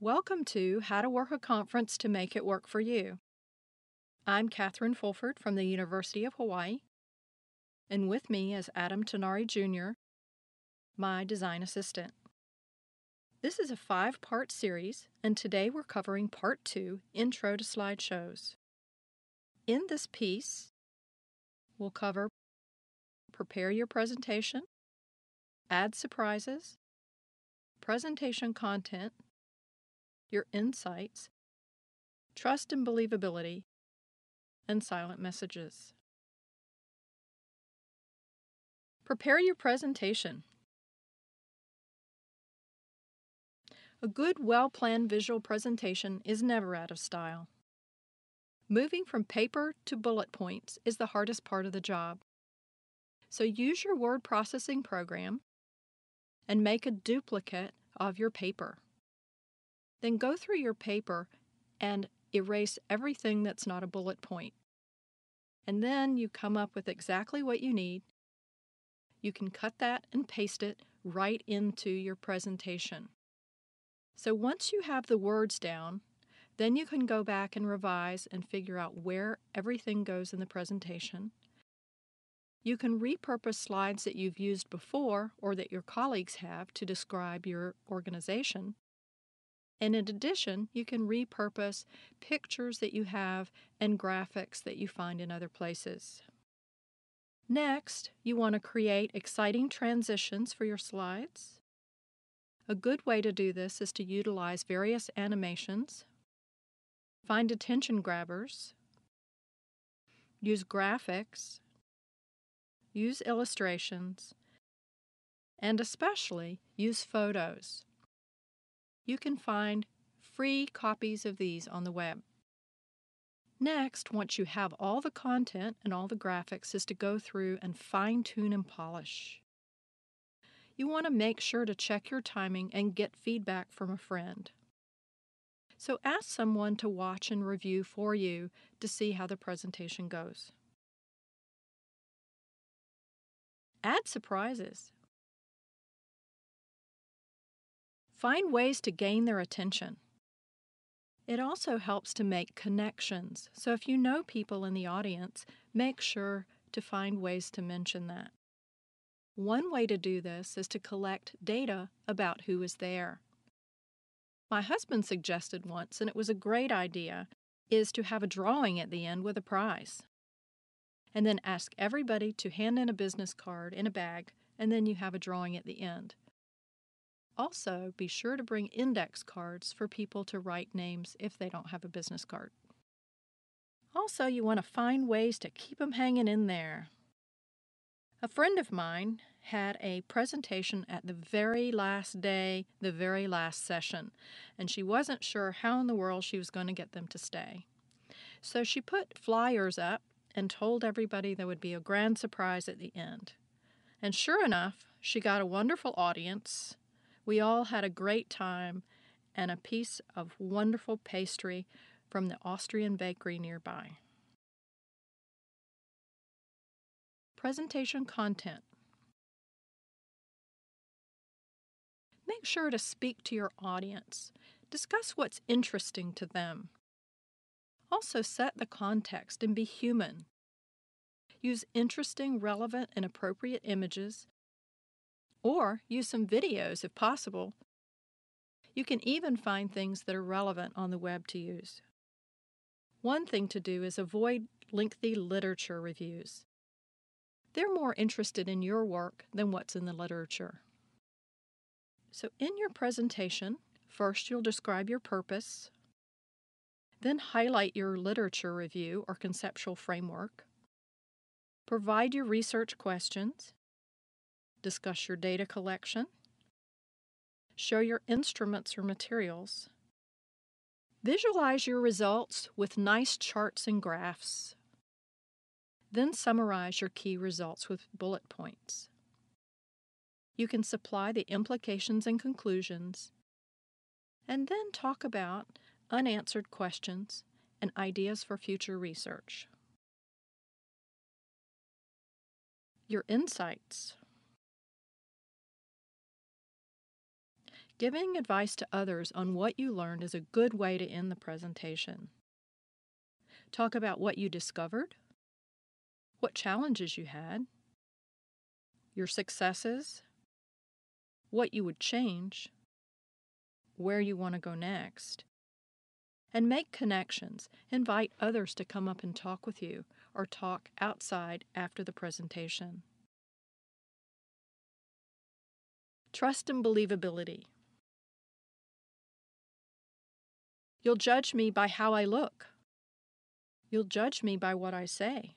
Welcome to How to Work a Conference to Make It Work for You. I'm Catherine Fulford from the University of Hawaii, and with me is Adam Tanare Jr., my design assistant. This is a 5-part series, and today we're covering Part 2, Intro to Slideshows. In this piece, we'll cover prepare your presentation, add surprises, presentation content, your insights, trust and believability, and silent messages. Prepare your presentation. A good, well-planned visual presentation is never out of style. Moving from paper to bullet points is the hardest part of the job. So use your word processing program and make a duplicate of your paper. Then go through your paper and erase everything that's not a bullet point. And then you come up with exactly what you need. You can cut that and paste it right into your presentation. So once you have the words down, then you can go back and revise and figure out where everything goes in the presentation. You can repurpose slides that you've used before or that your colleagues have to describe your organization. And in addition, you can repurpose pictures that you have and graphics that you find in other places. Next, you want to create exciting transitions for your slides. A good way to do this is to utilize various animations, find attention grabbers, use graphics, use illustrations, and especially use photos. You can find free copies of these on the web. Next, once you have all the content and all the graphics, is to go through and fine-tune and polish. You want to make sure to check your timing and get feedback from a friend. So ask someone to watch and review for you to see how the presentation goes. Add surprises. Find ways to gain their attention. It also helps to make connections. So if you know people in the audience, make sure to find ways to mention that. One way to do this is to collect data about who is there. My husband suggested once, and it was a great idea, is to have a drawing at the end with a prize. And then ask everybody to hand in a business card in a bag, and then you have a drawing at the end. Also, be sure to bring index cards for people to write names if they don't have a business card. Also, you want to find ways to keep them hanging in there. A friend of mine had a presentation at the very last day, the very last session, and she wasn't sure how in the world she was going to get them to stay. So she put flyers up and told everybody there would be a grand surprise at the end. And sure enough, she got a wonderful audience. We all had a great time and a piece of wonderful pastry from the Austrian bakery nearby. Presentation content. Make sure to speak to your audience. Discuss what's interesting to them. Also set the context and be human. Use interesting, relevant, and appropriate images, or use some videos if possible. You can even find things that are relevant on the web to use. One thing to do is avoid lengthy literature reviews. They're more interested in your work than what's in the literature. So in your presentation, first you'll describe your purpose, then highlight your literature review or conceptual framework, provide your research questions, discuss your data collection, show your instruments or materials, visualize your results with nice charts and graphs, then summarize your key results with bullet points. You can supply the implications and conclusions, and then talk about unanswered questions and ideas for future research. Your insights. Giving advice to others on what you learned is a good way to end the presentation. Talk about what you discovered, what challenges you had, your successes, what you would change, where you want to go next, and make connections. Invite others to come up and talk with you or talk outside after the presentation. Trust and believability. You'll judge me by how I look. You'll judge me by what I say.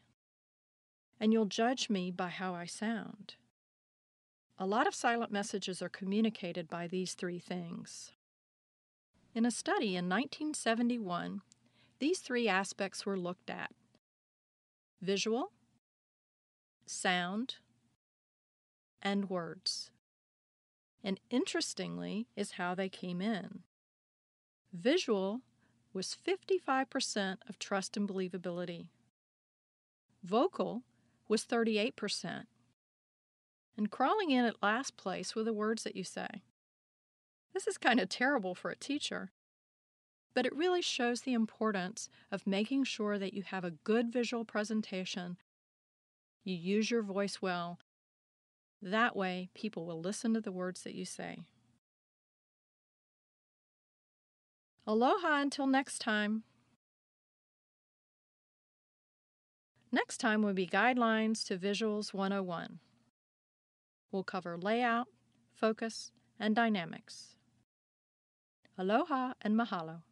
And you'll judge me by how I sound. A lot of silent messages are communicated by these three things. In a study in 1971, these three aspects were looked at: visual, sound, and words. And interestingly is how they came in. Visual was 55% of trust and believability. Vocal was 38%. And crawling in at last place were the words that you say. This is kind of terrible for a teacher, but it really shows the importance of making sure that you have a good visual presentation, you use your voice well. That way, people will listen to the words that you say. Aloha until next time. Next time will be Guidelines to Visuals 101. We'll cover layout, focus, and dynamics. Aloha and mahalo.